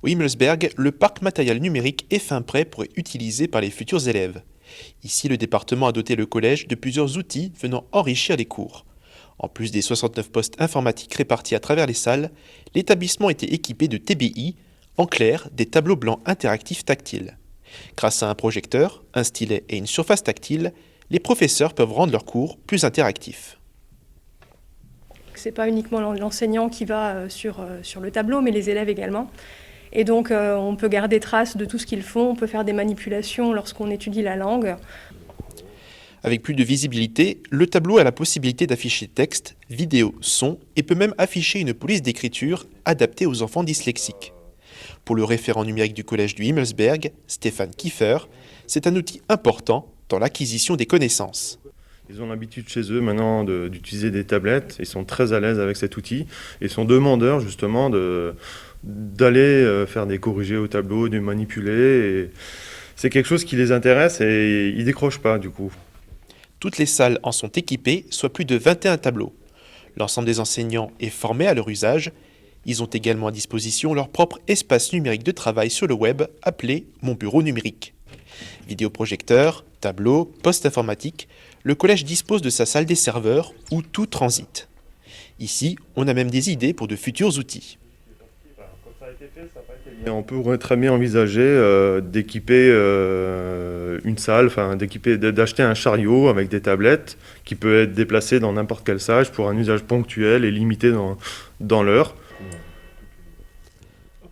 Au Himmelsberg, le parc matériel numérique est fin prêt pour être utilisé par les futurs élèves. Ici, le département a doté le collège de plusieurs outils venant enrichir les cours. En plus des 69 postes informatiques répartis à travers les salles, l'établissement était équipé de TBI, en clair, des tableaux blancs interactifs tactiles. Grâce à un projecteur, un stylet et une surface tactile, les professeurs peuvent rendre leurs cours plus interactifs. C'est pas uniquement l'enseignant qui va sur le tableau, mais les élèves également. Et donc, on peut garder trace de tout ce qu'ils font, on peut faire des manipulations lorsqu'on étudie la langue. Avec plus de visibilité, le tableau a la possibilité d'afficher texte, vidéo, son et peut même afficher une police d'écriture adaptée aux enfants dyslexiques. Pour le référent numérique du collège du Himmelsberg, Stéphane Kiefer, c'est un outil important dans l'acquisition des connaissances. Ils ont l'habitude chez eux maintenant d'utiliser des tablettes, ils sont très à l'aise avec cet outil et sont demandeurs justement d'aller faire des corrigés au tableau, de manipuler. Et c'est quelque chose qui les intéresse et ils décrochent pas du coup. Toutes les salles en sont équipées, soit plus de 21 tableaux. L'ensemble des enseignants est formé à leur usage. Ils ont également à disposition leur propre espace numérique de travail sur le web appelé Mon Bureau Numérique. Vidéoprojecteur, tableau, poste informatique, le collège dispose de sa salle des serveurs où tout transite. Ici, on a même des idées pour de futurs outils. Et on peut très bien envisager d'équiper une salle, d'acheter un chariot avec des tablettes qui peut être déplacé dans n'importe quelle salle pour un usage ponctuel et limité dans l'heure.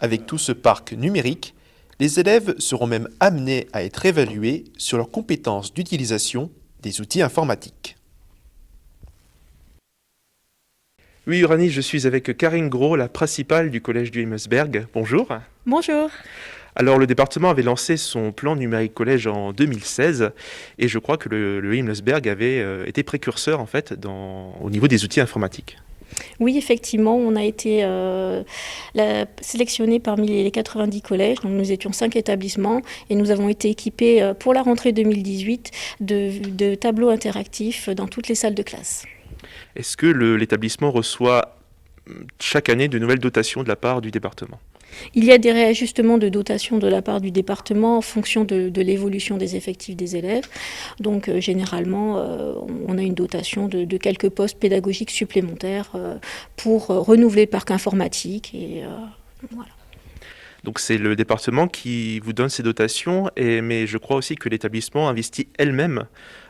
Avec tout ce parc numérique, les élèves seront même amenés à être évalués sur leurs compétences d'utilisation des outils informatiques. Oui, Uranie, je suis avec Karine Gros, la principale du collège du Himmelsberg. Bonjour. Bonjour. Alors, le département avait lancé son plan numérique collège en 2016 et je crois que le Himmelsberg avait été précurseur en fait au niveau des outils informatiques. Oui, effectivement, on a été sélectionné parmi les 90 collèges. Donc, nous étions 5 établissements et nous avons été équipés pour la rentrée 2018 de tableaux interactifs dans toutes les salles de classe. Est-ce que l'établissement reçoit chaque année de nouvelles dotations de la part du département ? Il y a des réajustements de dotation de la part du département en fonction de l'évolution des effectifs des élèves. Donc généralement, on a une dotation de quelques postes pédagogiques supplémentaires pour renouveler le parc informatique. Et voilà. Donc c'est le département qui vous donne ces dotations, mais je crois aussi que l'établissement investit lui-même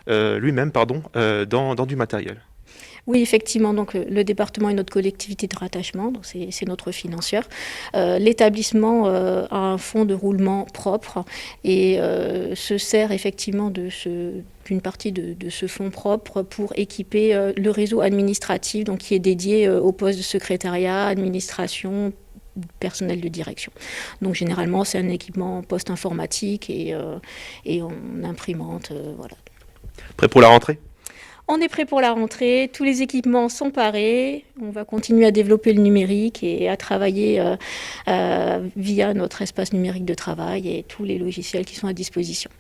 dans du matériel. Oui, effectivement, donc le département est notre collectivité de rattachement, donc c'est notre financière. L'établissement a un fonds de roulement propre et se sert effectivement d'une partie de ce fonds propre pour équiper le réseau administratif, donc qui est dédié au poste de secrétariat, administration, personnel de direction. Donc généralement, c'est un équipement poste informatique et en imprimante, voilà. Prêt pour la rentrée ? On est prêt pour la rentrée, tous les équipements sont parés, on va continuer à développer le numérique et à travailler via notre espace numérique de travail et tous les logiciels qui sont à disposition.